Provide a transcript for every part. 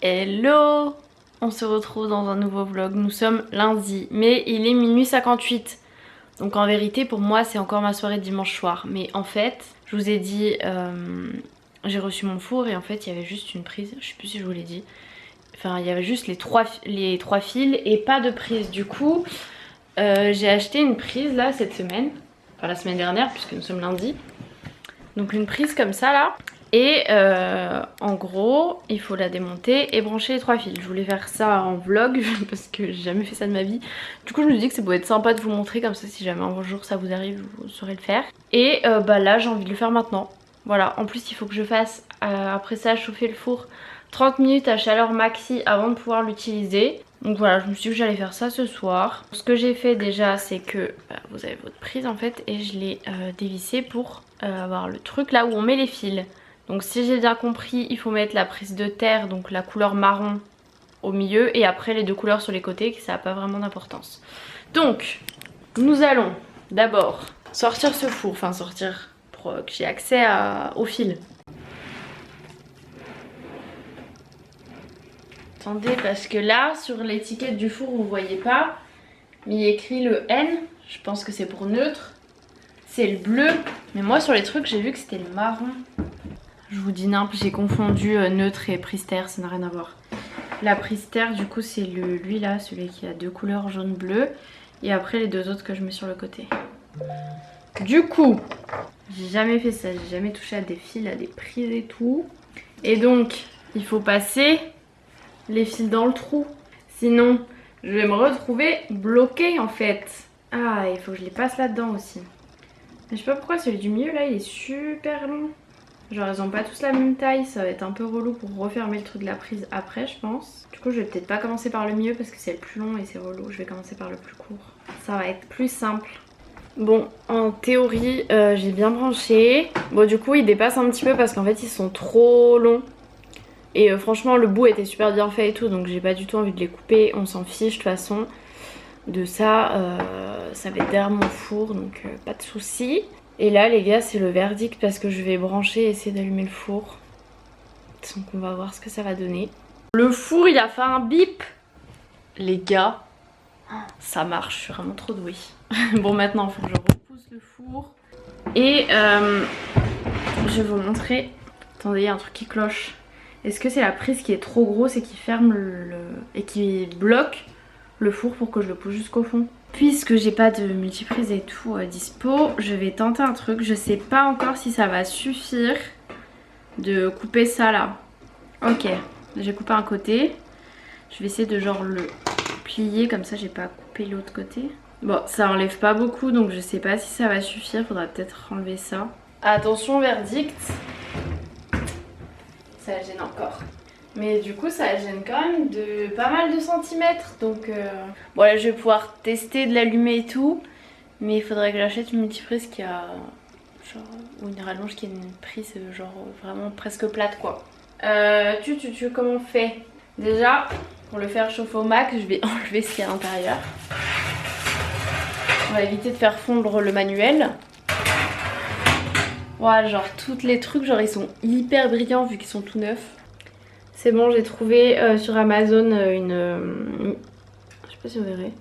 Hello! On se retrouve dans un nouveau vlog, nous sommes lundi, mais il est minuit 58. Donc en vérité pour moi c'est encore ma soirée de dimanche soir. Mais en fait, je vous ai dit, j'ai reçu mon four et en fait il y avait juste une prise, je sais plus si je vous l'ai dit. Enfin il y avait juste les trois fils et pas de prise. Du coup j'ai acheté une prise là cette semaine, enfin la semaine dernière puisque nous sommes lundi. Donc une prise comme ça là. Et en gros il faut la démonter et brancher les trois fils. Je voulais faire ça en vlog parce que j'ai jamais fait ça de ma vie. Du coup je me dis que ça pourrait être sympa de vous montrer, comme ça si jamais un jour ça vous arrive vous saurez le faire. Et bah là j'ai envie de le faire maintenant. Voilà, en plus il faut que je fasse après ça chauffer le four 30 minutes à chaleur maxi avant de pouvoir l'utiliser. Donc voilà, je me suis dit que j'allais faire ça ce soir. Ce que j'ai fait déjà c'est que vous avez votre prise en fait et je l'ai dévissée pour avoir le truc là où on met les fils. Donc si j'ai bien compris, il faut mettre la prise de terre, donc la couleur marron au milieu et après les deux couleurs sur les côtés, que ça n'a pas vraiment d'importance. Donc nous allons d'abord sortir ce four, enfin sortir pour que j'ai accès au fil. Attendez parce que là sur l'étiquette du four vous voyez pas, mais il y a écrit le N, je pense que c'est pour neutre. C'est le bleu, mais moi sur les trucs j'ai vu que c'était le marron. Je vous dis nimp, j'ai confondu neutre et prise terre, ça n'a rien à voir. La prise terre du coup c'est lui là, celui qui a deux couleurs jaune bleu. Et après les deux autres que je mets sur le côté. Du coup, j'ai jamais fait ça, j'ai jamais touché à des fils, à des prises et tout. Et donc, il faut passer les fils dans le trou. Sinon, je vais me retrouver bloquée en fait. Ah, il faut que je les passe là-dedans aussi. Mais je sais pas pourquoi celui du milieu là, il est super long. Genre ils ont pas tous la même taille, ça va être un peu relou pour refermer le truc de la prise après je pense. Du coup je vais peut-être pas commencer par le milieu parce que c'est le plus long et c'est relou, je vais commencer par le plus court. Ça va être plus simple. Bon en théorie j'ai bien branché. Bon du coup ils dépassent un petit peu parce qu'en fait ils sont trop longs. Et franchement le bout était super bien fait et tout donc j'ai pas du tout envie de les couper, on s'en fiche de toute façon. De ça, ça va être derrière mon four donc pas de soucis. Et là les gars c'est le verdict parce que je vais brancher et essayer d'allumer le four. Donc on va voir ce que ça va donner. Le four il a fait un bip. Les gars, ça marche, je suis vraiment trop douée. Bon maintenant il faut que je repousse le four. Et je vais vous montrer. Attendez, il y a un truc qui cloche. Est-ce que c'est la prise qui est trop grosse et qui ferme et qui bloque le four pour que je le pousse jusqu'au fond? Puisque j'ai pas de multiprise et tout dispo, je vais tenter un truc. Je sais pas encore si ça va suffire de couper ça là. Ok, j'ai coupé un côté. Je vais essayer de genre le plier comme ça j'ai pas à couper l'autre côté. Bon, ça enlève pas beaucoup donc je sais pas si ça va suffire. Faudra peut-être enlever ça. Attention verdict. Ça gêne encore. Mais du coup ça gêne quand même de pas mal de centimètres. Donc bon là je vais pouvoir tester de l'allumer et tout. Mais il faudrait que j'achète une multiprise qui a genre, ou une rallonge qui a une prise genre vraiment presque plate quoi. Comment on fait? Déjà pour le faire chauffer au max je vais enlever ce qu'il y a à l'intérieur. On va éviter de faire fondre le manuel. Voilà, genre tous les trucs genre ils sont hyper brillants vu qu'ils sont tout neufs. C'est bon, j'ai trouvé sur Amazon une... je sais pas si vous verrez.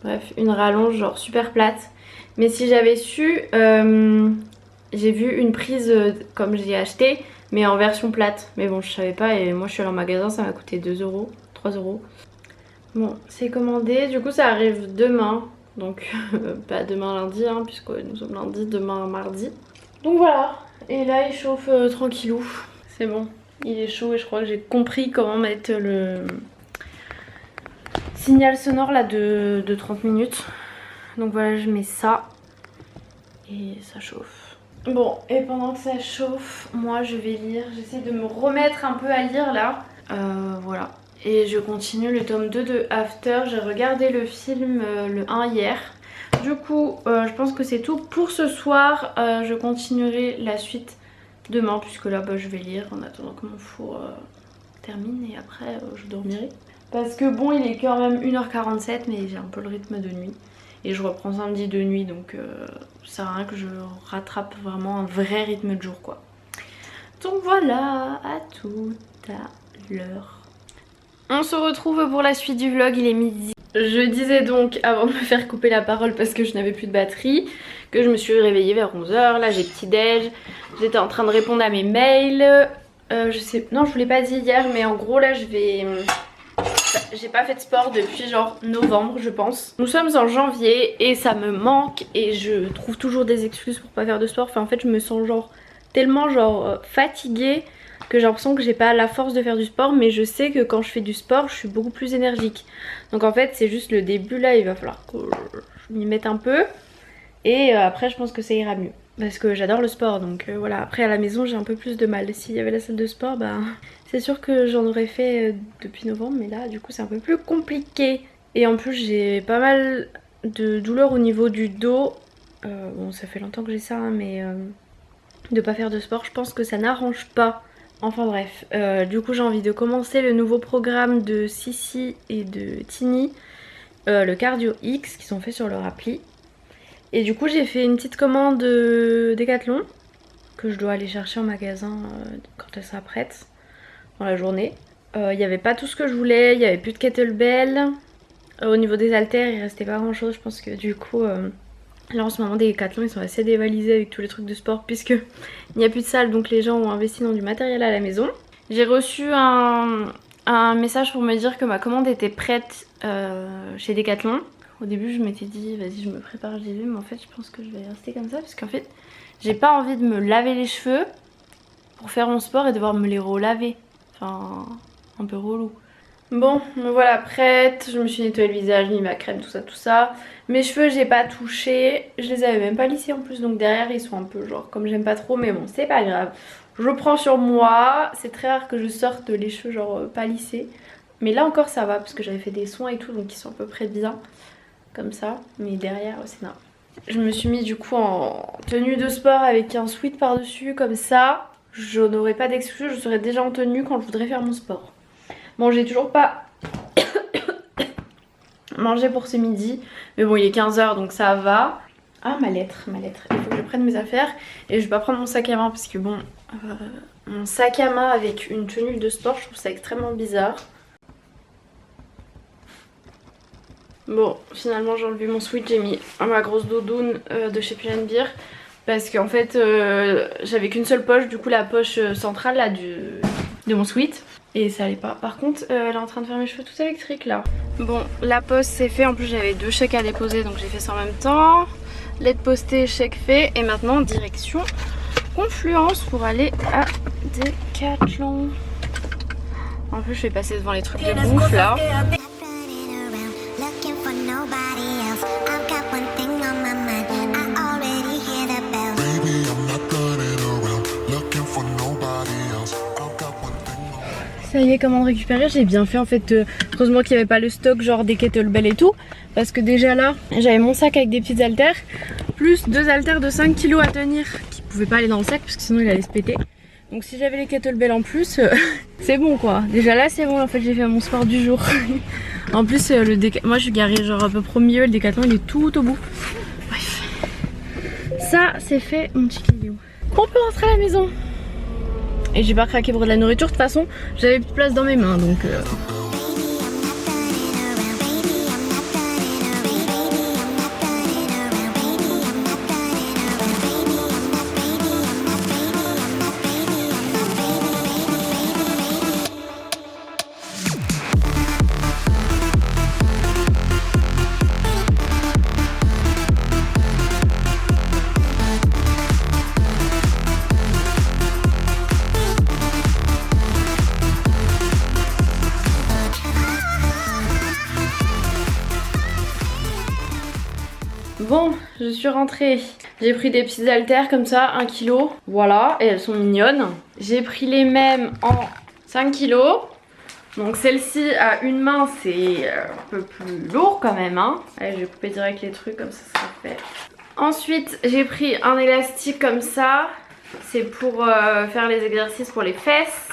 Bref, une rallonge genre super plate. Mais si j'avais su, j'ai vu une prise comme j'ai acheté, mais en version plate. Mais bon, je savais pas et moi je suis allée en magasin, ça m'a coûté 2 euros, 3 euros. Bon, c'est commandé, du coup ça arrive demain. Donc pas demain lundi, hein, puisque nous sommes lundi, demain mardi. Donc voilà, et là il chauffe tranquillou. C'est bon, il est chaud et je crois que j'ai compris comment mettre le signal sonore là de 30 minutes. Donc voilà, je mets ça et ça chauffe. Bon, et pendant que ça chauffe, moi je vais lire. J'essaie de me remettre un peu à lire là. Voilà. Et je continue le tome 2 de After. J'ai regardé le film, le 1 hier. Du coup, je pense que c'est tout pour ce soir. Je continuerai la suite demain puisque là bah, je vais lire en attendant que mon four termine et après je dormirai. Parce que bon, il est quand même 1h47 mais j'ai un peu le rythme de nuit. Et je reprends samedi de nuit donc ça sert à rien que je rattrape vraiment un vrai rythme de jour quoi. Donc voilà, à tout à l'heure. On se retrouve pour la suite du vlog, il est midi. Je disais donc, avant de me faire couper la parole parce que je n'avais plus de batterie, que je me suis réveillée vers 11h, là j'ai petit déj, j'étais en train de répondre à mes mails, je sais, non je vous l'ai pas dit hier mais en gros là j'ai pas fait de sport depuis genre novembre je pense. Nous sommes en janvier et ça me manque et je trouve toujours des excuses pour pas faire de sport, enfin en fait je me sens genre tellement fatiguée que j'ai l'impression que j'ai pas la force de faire du sport, mais je sais que quand je fais du sport je suis beaucoup plus énergique. Donc en fait c'est juste le début là, il va falloir que je m'y mette un peu et après je pense que ça ira mieux. Parce que j'adore le sport donc voilà, après à la maison j'ai un peu plus de mal. S'il y avait la salle de sport bah c'est sûr que j'en aurais fait depuis novembre, mais là du coup c'est un peu plus compliqué. Et en plus j'ai pas mal de douleurs au niveau du dos, bon ça fait longtemps que j'ai ça hein, mais de pas faire de sport je pense que ça n'arrange pas. Enfin bref, du coup j'ai envie de commencer le nouveau programme de Sissi et de Tini, le Cardio X qui sont faits sur leur appli. Et du coup j'ai fait une petite commande Decathlon que je dois aller chercher en magasin quand elle sera prête dans la journée. Il n'y avait pas tout ce que je voulais, il n'y avait plus de kettlebell. Au niveau des haltères il restait pas grand chose, je pense que du coup... Là en ce moment des Decathlon ils sont assez dévalisés avec tous les trucs de sport puisque il n'y a plus de salle donc les gens ont investi dans du matériel à la maison. J'ai reçu un message pour me dire que ma commande était prête chez Decathlon. Au début je m'étais dit vas-y je me prépare j'y vais, mais en fait je pense que je vais rester comme ça parce qu'en fait j'ai pas envie de me laver les cheveux pour faire mon sport et devoir me les relaver. Enfin un peu relou. Bon, me voilà prête, je me suis nettoyé le visage, mis ma crème, tout ça, tout ça. Mes cheveux, j'ai pas touché, je les avais même pas lissés en plus, donc derrière ils sont un peu genre comme j'aime pas trop, mais bon, c'est pas grave. Je prends sur moi, c'est très rare que je sorte les cheveux genre pas lissés. Mais là encore ça va, parce que j'avais fait des soins et tout, donc ils sont à peu près bien, comme ça. Mais derrière, c'est nain. Je me suis mis du coup en tenue de sport avec un sweat par-dessus, comme ça. Je n'aurais pas d'excuses, je serais déjà en tenue quand je voudrais faire mon sport. Bon j'ai toujours pas mangé pour ce midi, mais bon il est 15 h donc ça va. Ah ma lettre, il faut que je prenne mes affaires et je vais pas prendre mon sac à main parce que bon, mon sac à main avec une tenue de sport je trouve ça extrêmement bizarre. Bon finalement j'ai enlevé mon sweat, j'ai mis ma grosse doudoune de chez Pull&Bear parce qu'en fait j'avais qu'une seule poche, du coup la poche centrale là de mon sweat. Et ça allait pas. Par contre, elle est en train de faire mes cheveux tout électriques là. Bon, la poste c'est fait. En plus, j'avais 2 chèques à déposer donc j'ai fait ça en même temps. Lettre postée, chèque fait. Et maintenant, direction Confluence pour aller à Decathlon. En plus, je vais passer devant les trucs de bouffe là. Ça y est, commande récupérée, j'ai bien fait en fait, heureusement qu'il n'y avait pas le stock genre des kettlebells et tout, parce que déjà là j'avais mon sac avec des petites haltères, plus 2 haltères de 5 kg à tenir qui pouvaient pas aller dans le sac parce que sinon il allait se péter. Donc si j'avais les kettlebells en plus, c'est bon quoi, déjà là c'est bon en fait, j'ai fait mon sport du jour. En plus moi je suis garée genre à peu près au milieu, le Decathlon il est tout au bout. Bref, ça c'est fait mon petit vidéo. On peut rentrer à la maison. Et j'ai pas craqué pour de la nourriture, de toute façon j'avais plus de place dans mes mains donc Bon, je suis rentrée. J'ai pris des petites haltères comme ça, 1 kg. Voilà, et elles sont mignonnes. J'ai pris les mêmes en 5 kg. Donc celle-ci à une main, c'est un peu plus lourd quand même. Hein. Allez, je vais couper direct les trucs comme ça sera fait. Ensuite, j'ai pris un élastique comme ça. C'est pour faire les exercices pour les fesses.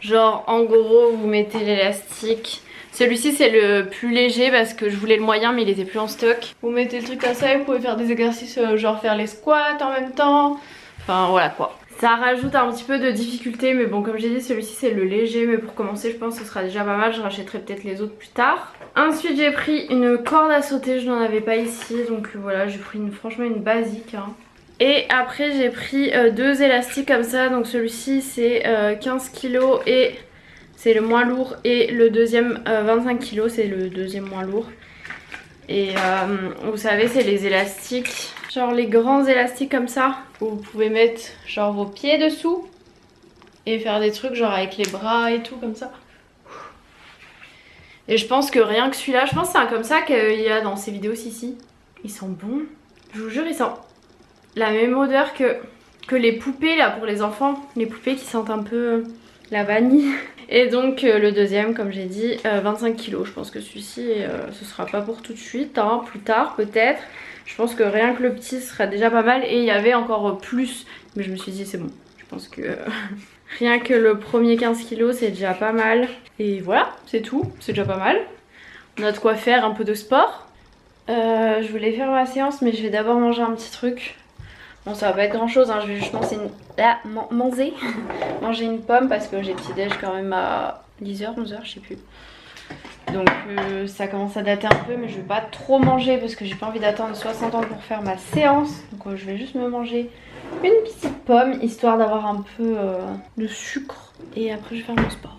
Genre, en gros, vous mettez l'élastique. Celui-ci c'est le plus léger parce que je voulais le moyen mais il était plus en stock. Vous mettez le truc comme ça et vous pouvez faire des exercices genre faire les squats en même temps. Enfin voilà quoi. Ça rajoute un petit peu de difficulté, mais bon, comme j'ai dit, celui-ci c'est le léger, mais pour commencer je pense que ce sera déjà pas mal. Je rachèterai peut-être les autres plus tard. Ensuite j'ai pris une corde à sauter, je n'en avais pas ici, donc voilà, j'ai pris franchement une basique hein. Et après j'ai pris deux élastiques comme ça, donc celui-ci c'est 15 kg et c'est le moins lourd, et le deuxième 25 kg, c'est le deuxième moins lourd. Et vous savez, c'est les élastiques, genre les grands élastiques comme ça, où vous pouvez mettre genre vos pieds dessous et faire des trucs genre avec les bras et tout comme ça. Et je pense que rien que celui-là, je pense que c'est un comme ça qu'il y a dans ces vidéos ici. Ils sont bons, je vous jure, ils sentent la même odeur que les poupées là pour les enfants, les poupées qui sentent un peu la vanille. Et donc le deuxième, comme j'ai dit, 25 kg. Je pense que celui-ci ce sera pas pour tout de suite hein, plus tard peut-être. Je pense que rien que le petit sera déjà pas mal, et il y avait encore plus, mais je me suis dit c'est bon, je pense que rien que le premier 15 kg c'est déjà pas mal. Et voilà, c'est tout, c'est déjà pas mal. On a de quoi faire un peu de sport. Je voulais faire ma séance, mais je vais d'abord manger un petit truc. Bon, ça va pas être grand chose hein. Je vais juste manger une pomme parce que j'ai petit déj quand même à 10h, 11h, je sais plus. Donc ça commence à dater un peu, mais je vais pas trop manger parce que j'ai pas envie d'attendre 60 ans pour faire ma séance. Donc je vais juste me manger une petite pomme histoire d'avoir un peu de sucre, et après je vais faire mon sport.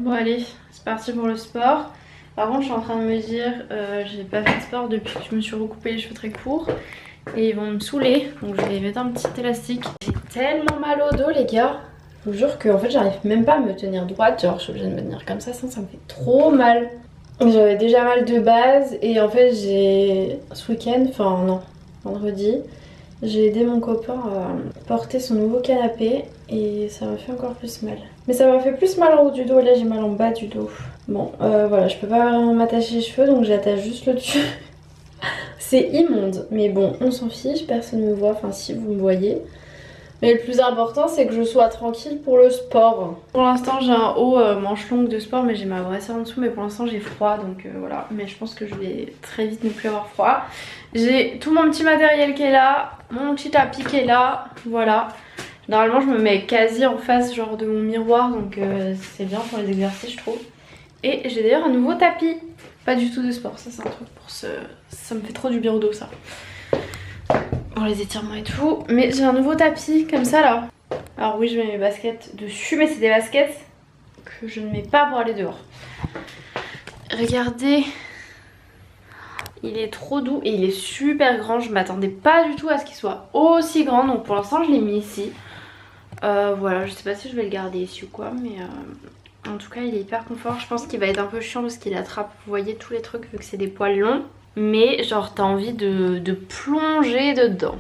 Bon allez, c'est parti pour le sport. Par contre je suis en train de me dire, j'ai pas fait de sport depuis que je me suis recoupé les cheveux très courts et ils vont me saouler, donc je vais mettre un petit élastique. J'ai tellement mal au dos les gars, je vous jure que en fait j'arrive même pas à me tenir droite, genre je suis obligée de me tenir comme ça me fait trop mal. J'avais déjà mal de base, et en fait j'ai ce week-end, enfin non, vendredi, j'ai aidé mon copain à porter son nouveau canapé et ça m'a fait encore plus mal. Mais ça m'a fait plus mal en haut du dos, et là j'ai mal en bas du dos. Bon voilà, je peux pas vraiment m'attacher les cheveux, donc j'attache juste le dessus. C'est immonde, mais bon, on s'en fiche, personne me voit, enfin si vous me voyez. Mais le plus important c'est que je sois tranquille pour le sport. Pour l'instant j'ai un haut manche longue de sport, mais j'ai ma brassière en dessous, mais pour l'instant j'ai froid, donc voilà. Mais je pense que je vais très vite ne plus avoir froid. J'ai tout mon petit matériel qui est là, mon petit tapis qui est là, voilà. Normalement je me mets quasi en face genre de mon miroir, donc c'est bien pour les exercices je trouve. Et j'ai d'ailleurs un nouveau tapis, pas du tout de sport, ça c'est un truc pour ça me fait trop du bien au dos ça. Pour les étirements et tout, mais j'ai un nouveau tapis comme ça là. Alors oui, je mets mes baskets dessus, mais c'est des baskets que je ne mets pas pour aller dehors. Regardez, il est trop doux et il est super grand. Je m'attendais pas du tout à ce qu'il soit aussi grand, donc pour l'instant je l'ai mis ici. Voilà, je sais pas si je vais le garder ici ou quoi, mais en tout cas il est hyper confort. Je pense qu'il va être un peu chiant parce qu'il attrape, vous voyez, tous les trucs vu que c'est des poils longs. Mais genre t'as envie de plonger dedans.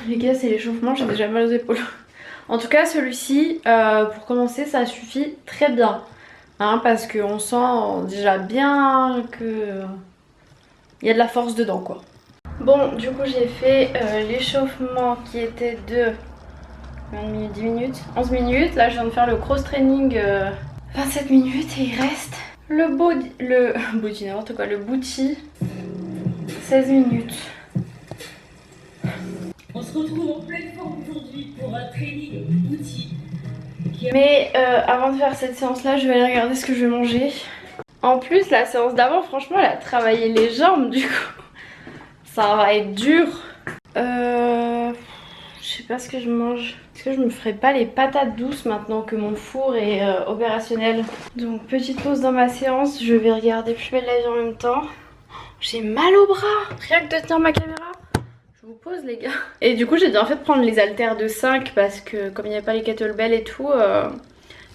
Les gars, c'est l'échauffement, j'ai déjà mal aux épaules. En tout cas celui-ci, pour commencer, ça suffit très bien. Hein, parce qu'on sent déjà bien que il y a de la force dedans quoi. Bon, du coup j'ai fait l'échauffement qui était de 20 minutes, 10 minutes, 11 minutes. Là je viens de faire le cross training 27 minutes, et il reste le body, n'importe quoi, le booty 16 minutes. On se retrouve en pleine forme aujourd'hui pour un training booty. Mais avant de faire cette séance là, je vais aller regarder ce que je vais manger. En plus la séance d'avant, franchement elle a travaillé les jambes, du coup ça va être dur. Je sais pas ce que je mange. Est-ce que je me ferais pas les patates douces maintenant que mon four est opérationnel? Donc petite pause dans ma séance, je vais regarder Plus belle la vie en même temps. J'ai mal au bras, rien que de tenir ma caméra. Je vous pose les gars. Et du coup j'ai bien fait de prendre les haltères de 5 parce que comme il n'y avait pas les kettlebells et tout,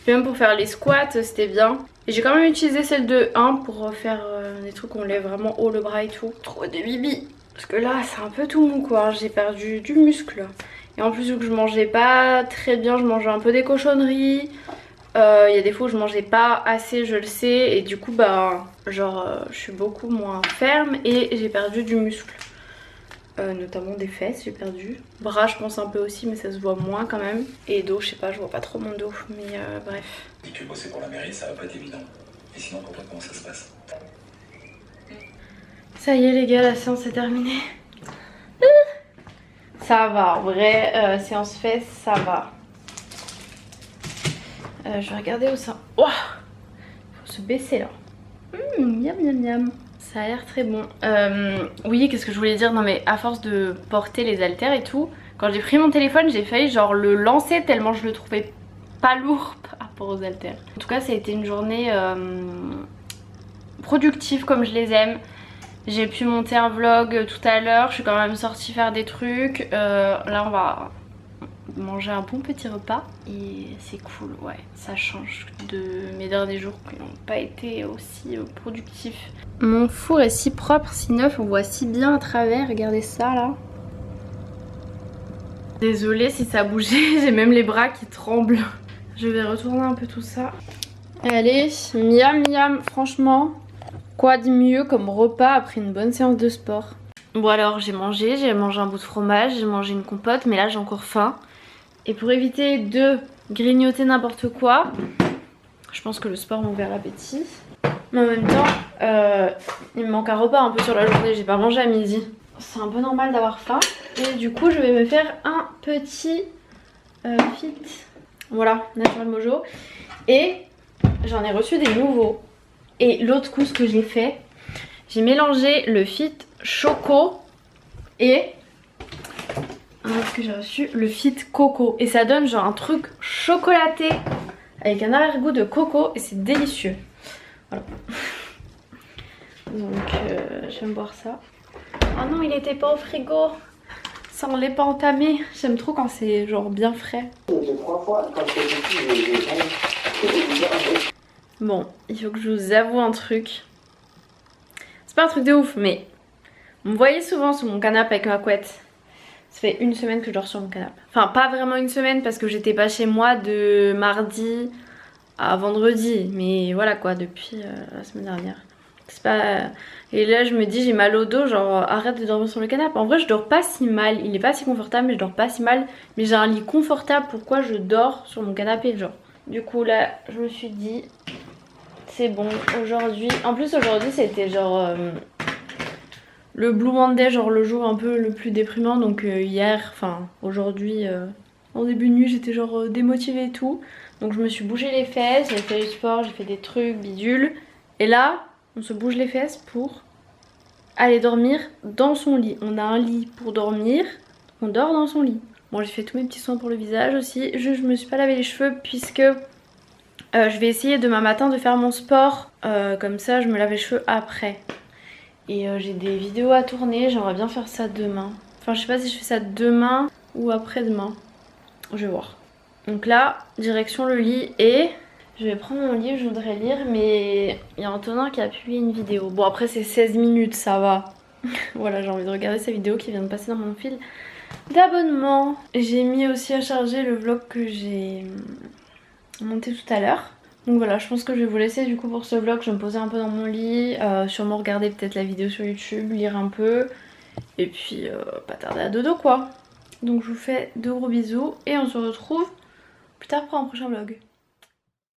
même pour faire les squats c'était bien. Et j'ai quand même utilisé celle de 1 pour faire des trucs où on lève vraiment haut le bras et tout. Trop de bibi. Parce que là c'est un peu tout mou quoi, j'ai perdu du muscle. Et en plus vu que je mangeais pas très bien, je mangeais un peu des cochonneries. Il y a des fois où je mangeais pas assez, je le sais. Et du coup bah genre je suis beaucoup moins ferme et j'ai perdu du muscle. Notamment des fesses, j'ai perdu. Bras je pense un peu aussi mais ça se voit moins quand même. Et dos je sais pas, je vois pas trop mon dos. Mais bref. Si tu veux bosser pour la mairie, ça va pas être évident. Et sinon pour toi comment ça se passe? Ça y est les gars, la séance est terminée. Ça va, en vrai, séance fesses, ça va. Je vais regarder où ça... Ouah, faut se baisser là. Miam miam miam. Ça a l'air très bon. Oui, qu'est-ce que je voulais dire? Non mais à force de porter les haltères et tout, quand j'ai pris mon téléphone, j'ai failli genre le lancer tellement je le trouvais pas lourd par rapport aux haltères. En tout cas, ça a été une journée productive comme je les aime. J'ai pu monter un vlog tout à l'heure, je suis quand même sortie faire des trucs. Là on va manger un bon petit repas et c'est cool, ouais. Ça change de mes derniers jours qui n'ont pas été aussi productifs. Mon four est si propre, si neuf, on voit si bien à travers, regardez ça là. Désolée si ça a bougé, j'ai même les bras qui tremblent. Je vais retourner un peu tout ça. Allez, miam miam, franchement. Quoi de mieux comme repas après une bonne séance de sport? Bon alors j'ai mangé un bout de fromage, j'ai mangé une compote mais là j'ai encore faim. Et pour éviter de grignoter n'importe quoi, je pense que le sport m'a ouvert l'appétit. Mais en même temps, il me manque un repas un peu sur la journée, j'ai pas mangé à midi. C'est un peu normal d'avoir faim. Et du coup je vais me faire un petit fit. Voilà, Natural Mojo. Et j'en ai reçu des nouveaux. Et l'autre coup ce que j'ai fait, j'ai mélangé le Fit Choco et ce que j'ai reçu, le Fit Coco. Et ça donne genre un truc chocolaté avec un arrière-goût de coco et c'est délicieux. Voilà. Donc j'aime boire ça. Oh non, il était pas au frigo. Ça on l'est pas entamé. J'aime trop quand c'est genre bien frais. Bon, il faut que je vous avoue un truc. C'est pas un truc de ouf, mais vous me voyez souvent sur mon canapé avec ma couette. Ça fait une semaine que je dors sur mon canapé. Enfin, pas vraiment une semaine parce que j'étais pas chez moi de mardi à vendredi. Mais voilà quoi, depuis la semaine dernière. C'est pas... Et là, je me dis, j'ai mal au dos, genre arrête de dormir sur le canapé. En vrai, je dors pas si mal. Il est pas si confortable, mais je dors pas si mal. Mais j'ai un lit confortable, pourquoi je dors sur mon canapé, genre. Du coup, là, je me suis dit... C'est bon, aujourd'hui... En plus aujourd'hui c'était genre le Blue Monday, genre le jour un peu le plus déprimant. Donc hier, enfin aujourd'hui, en début de nuit j'étais genre démotivée et tout. Donc je me suis bougé les fesses, j'ai fait du sport, j'ai fait des trucs, bidules. Et là, on se bouge les fesses pour aller dormir dans son lit. On a un lit pour dormir, on dort dans son lit. Bon, j'ai fait tous mes petits soins pour le visage aussi. Je me suis pas lavé les cheveux puisque... je vais essayer demain matin de faire mon sport, comme ça je me lave les cheveux après. Et j'ai des vidéos à tourner, j'aimerais bien faire ça demain. Enfin je sais pas si je fais ça demain ou après-demain, je vais voir. Donc là, direction le lit et je vais prendre mon livre, je voudrais lire mais il y a Antonin qui a publié une vidéo. Bon après c'est 16 minutes, ça va. Voilà, j'ai envie de regarder sa vidéo qui vient de passer dans mon fil d'abonnement. J'ai mis aussi à charger le vlog que j'ai... monté tout à l'heure. Donc voilà, je pense que je vais vous laisser du coup pour ce vlog. Je vais me poser un peu dans mon lit, sûrement regarder peut-être la vidéo sur YouTube, lire un peu et puis pas tarder à dodo quoi. Donc je vous fais de gros bisous et on se retrouve plus tard pour un prochain vlog.